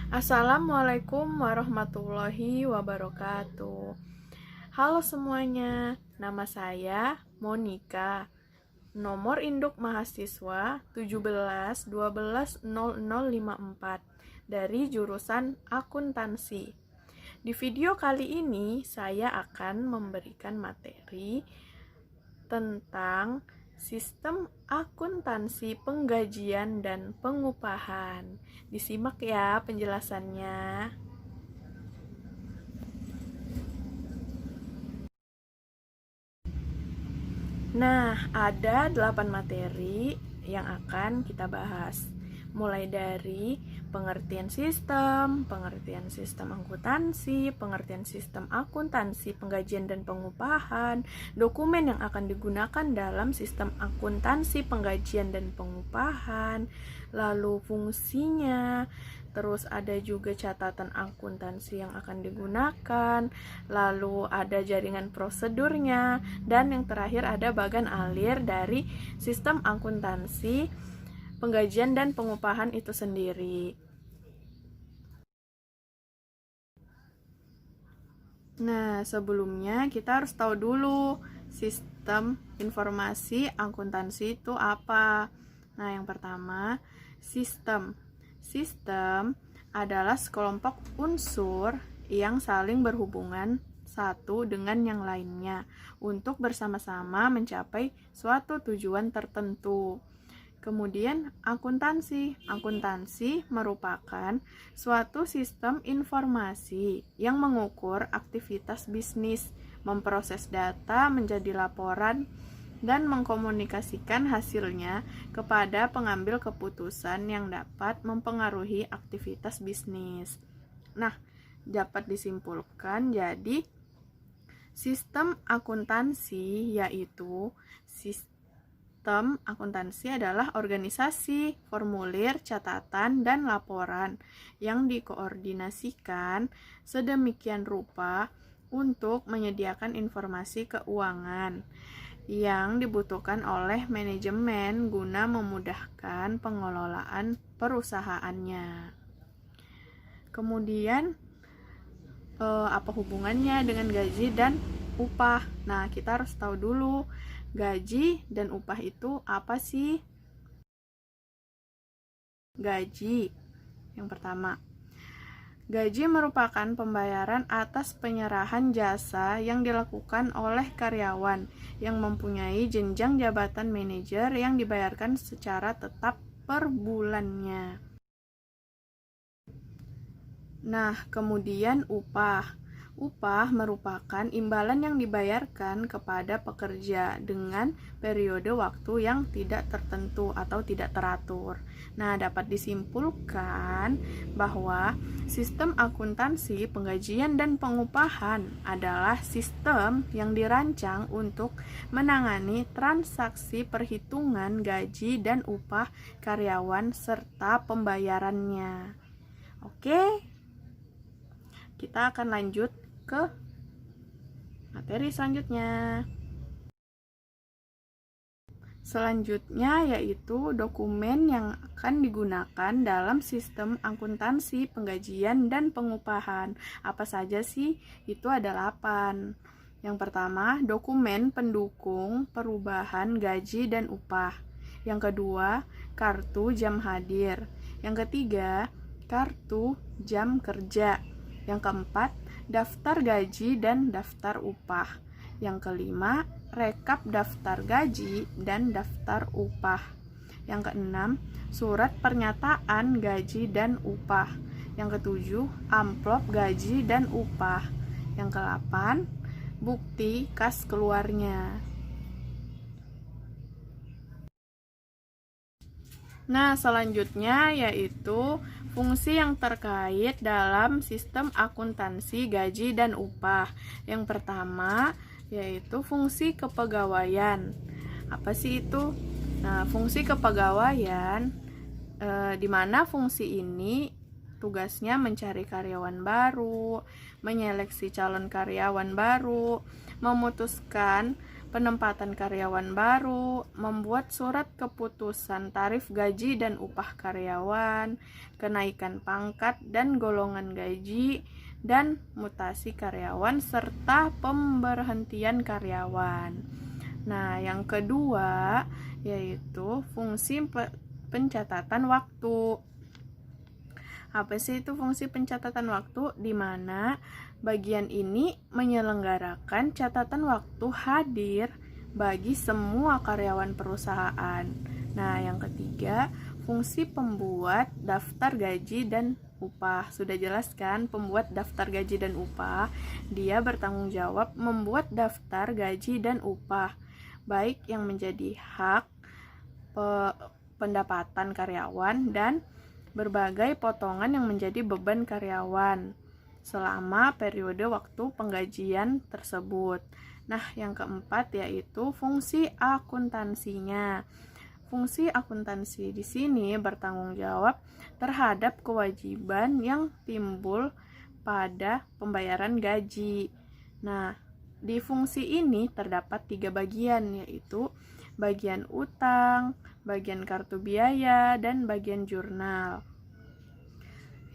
Assalamualaikum warahmatullahi wabarakatuh. Halo semuanya, nama saya Monika. Nomor induk mahasiswa 17 12 0054 dari jurusan akuntansi. Di video kali ini saya akan memberikan materi tentang sistem akuntansi penggajian dan pengupahan. Disimak ya penjelasannya. Nah, ada 8 materi yang akan kita bahas. Mulai dari pengertian sistem akuntansi, pengertian sistem akuntansi, penggajian dan pengupahan, dokumen yang akan digunakan dalam sistem akuntansi, penggajian dan pengupahan, lalu fungsinya, terus ada juga catatan akuntansi yang akan digunakan, lalu ada jaringan prosedurnya, dan yang terakhir ada bagan alir dari sistem akuntansi, penggajian dan pengupahan itu sendiri. Nah, sebelumnya kita harus tahu dulu sistem informasi akuntansi itu apa. Nah, yang pertama, sistem. Sistem adalah sekelompok unsur yang saling berhubungan satu dengan yang lainnya untuk bersama-sama mencapai suatu tujuan tertentu. Kemudian akuntansi. Akuntansi merupakan suatu sistem informasi yang mengukur aktivitas bisnis, memproses data menjadi laporan, dan mengkomunikasikan hasilnya kepada pengambil keputusan yang dapat mempengaruhi aktivitas bisnis. Nah, dapat disimpulkan jadi sistem akuntansi yaitu sistem akuntansi adalah organisasi, formulir, catatan, dan laporan yang dikoordinasikan sedemikian rupa untuk menyediakan informasi keuangan yang dibutuhkan oleh manajemen guna memudahkan pengelolaan perusahaannya. Kemudian, apa hubungannya dengan gaji dan upah? Nah, kita harus tahu dulu gaji dan upah itu apa sih? Gaji. Yang pertama, gaji merupakan pembayaran atas penyerahan jasa yang dilakukan oleh karyawan yang mempunyai jenjang jabatan manajer yang dibayarkan secara tetap per bulannya. Nah, kemudian upah. Upah merupakan imbalan yang dibayarkan kepada pekerja dengan periode waktu yang tidak tertentu atau tidak teratur. Nah, dapat disimpulkan bahwa sistem akuntansi, penggajian dan pengupahan adalah sistem yang dirancang untuk menangani transaksi perhitungan gaji dan upah karyawan serta pembayarannya. Oke, kita akan lanjut ke materi selanjutnya. Selanjutnya yaitu dokumen yang akan digunakan dalam sistem akuntansi, penggajian, dan pengupahan. Apa saja sih? Itu ada 8. Yang pertama, dokumen pendukung perubahan gaji dan upah. Yang kedua, kartu jam hadir. Yang ketiga, kartu jam kerja. Yang keempat, daftar gaji dan daftar upah. Yang kelima, rekap daftar gaji dan daftar upah. Yang keenam, surat pernyataan gaji dan upah. Yang ketujuh, amplop gaji dan upah. Yang kedelapan, bukti kas keluarnya. Nah, selanjutnya yaitu fungsi yang terkait dalam sistem akuntansi gaji dan upah. Yang pertama yaitu fungsi kepegawaian. Apa sih itu? Nah, fungsi kepegawaian di mana fungsi ini tugasnya mencari karyawan baru, menyeleksi calon karyawan baru, memutuskan penempatan karyawan baru, membuat surat keputusan tarif gaji dan upah karyawan, kenaikan pangkat dan golongan gaji, dan mutasi karyawan, serta pemberhentian karyawan. Nah, yang kedua yaitu fungsi pencatatan waktu. Apa sih itu fungsi pencatatan waktu? Di mana bagian ini menyelenggarakan catatan waktu hadir bagi semua karyawan perusahaan. Nah, yang ketiga, fungsi pembuat daftar gaji dan upah. Sudah jelas kan, pembuat daftar gaji dan upah, dia bertanggung jawab membuat daftar gaji dan upah, baik yang menjadi hak pendapatan karyawan dan berbagai potongan yang menjadi beban karyawan selama periode waktu penggajian tersebut. Nah, yang keempat yaitu fungsi akuntansinya. Fungsi akuntansi di sini bertanggung jawab terhadap kewajiban yang timbul pada pembayaran gaji. Nah, di fungsi ini terdapat 3 bagian, yaitu bagian utang, bagian kartu biaya, dan bagian jurnal.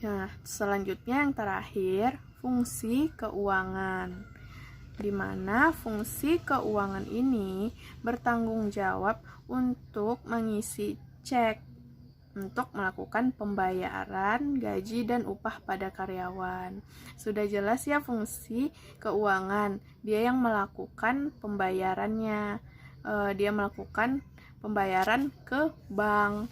Nah, selanjutnya yang terakhir, fungsi keuangan, di mana fungsi keuangan ini bertanggung jawab untuk mengisi cek untuk melakukan pembayaran gaji dan upah pada karyawan. Sudah jelas ya fungsi keuangan, dia yang melakukan pembayarannya, dia melakukan pembayaran ke bank,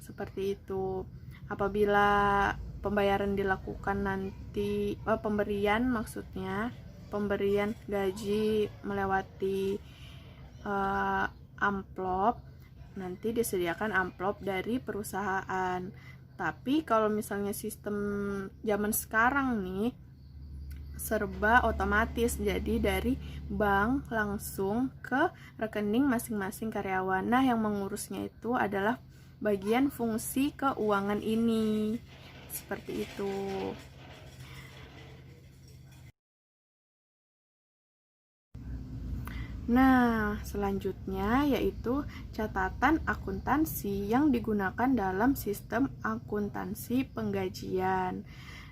seperti itu. Apabila pembayaran dilakukan nanti, pemberian maksudnya, pemberian gaji melewati amplop, nanti disediakan amplop dari perusahaan. Tapi kalau misalnya sistem zaman sekarang nih serba otomatis, jadi dari bank langsung ke rekening masing-masing karyawan. Nah, yang mengurusnya itu adalah bagian fungsi keuangan ini. Seperti itu. Nah, selanjutnya yaitu catatan akuntansi yang digunakan dalam sistem akuntansi penggajian.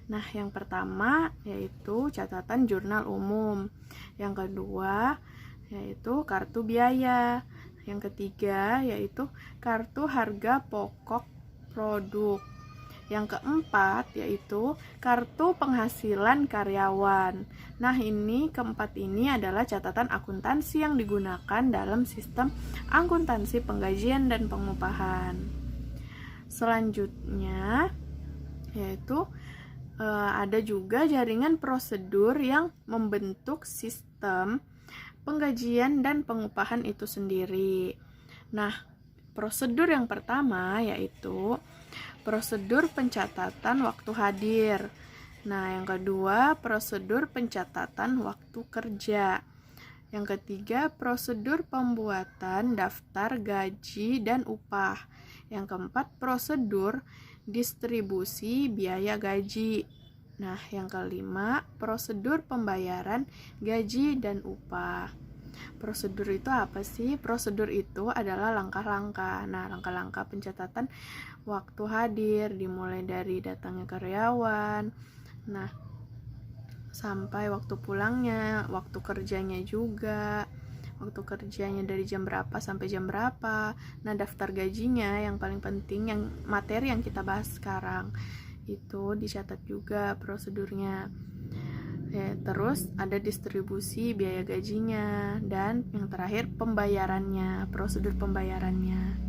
Nah, yang pertama yaitu catatan jurnal umum. Yang kedua yaitu kartu biaya. Yang ketiga yaitu kartu harga pokok produk. Yang keempat yaitu kartu penghasilan karyawan. Nah, ini keempat ini adalah catatan akuntansi yang digunakan dalam sistem akuntansi penggajian dan pengupahan. Selanjutnya yaitu ada juga jaringan prosedur yang membentuk sistem penggajian dan pengupahan itu sendiri. Nah, prosedur yang pertama yaitu prosedur pencatatan waktu hadir. Nah, yang kedua, prosedur pencatatan waktu kerja. Yang ketiga, prosedur pembuatan daftar gaji dan upah. Yang keempat, prosedur distribusi biaya gaji. Nah, yang kelima, prosedur pembayaran gaji dan upah. Prosedur itu apa sih? Prosedur itu adalah langkah-langkah. Nah, langkah-langkah pencatatan waktu hadir dimulai dari datangnya karyawan, nah sampai waktu pulangnya, waktu kerjanya juga, waktu kerjanya dari jam berapa sampai jam berapa. Nah, daftar gajinya yang paling penting, yang materi yang kita bahas sekarang itu dicatat juga prosedurnya. Ya, terus ada distribusi biaya gajinya, dan yang terakhir pembayarannya, prosedur pembayarannya.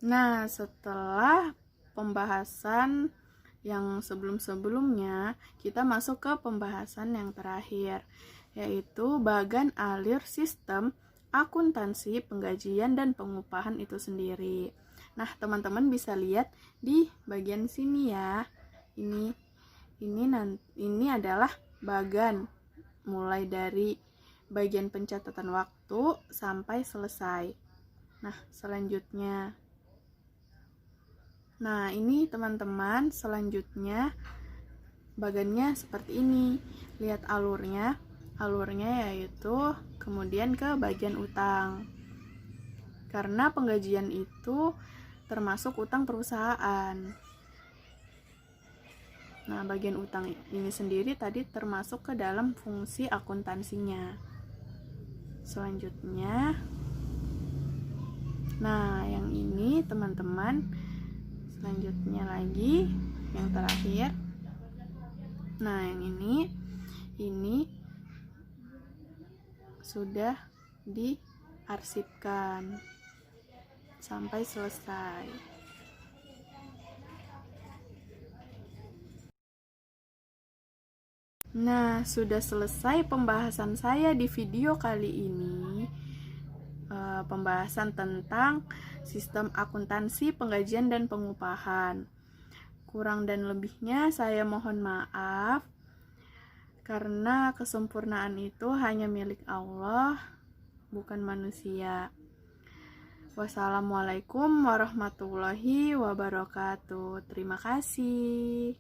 Nah, setelah pembahasan yang sebelum-sebelumnya, kita masuk ke pembahasan yang terakhir, yaitu bagan alir sistem akuntansi penggajian dan pengupahan itu sendiri. Nah, teman-teman bisa lihat di bagian sini ya. Ini adalah bagan mulai dari bagian pencatatan waktu sampai selesai. Nah, selanjutnya. Nah, ini teman-teman, selanjutnya bagannya seperti ini. Lihat alurnya yaitu kemudian ke bagian utang. Karena penggajian itu termasuk utang perusahaan. Nah, bagian utang ini sendiri tadi termasuk ke dalam fungsi akuntansinya. Selanjutnya, nah yang ini teman-teman, selanjutnya lagi yang terakhir. Nah, yang ini sudah diarsipkan sampai selesai. Nah, sudah selesai pembahasan saya di video kali ini. Pembahasan tentang sistem akuntansi, penggajian, dan pengupahan. Kurang dan lebihnya saya mohon maaf, karena kesempurnaan itu hanya milik Allah, bukan manusia. Wassalamualaikum warahmatullahi wabarakatuh. Terima kasih.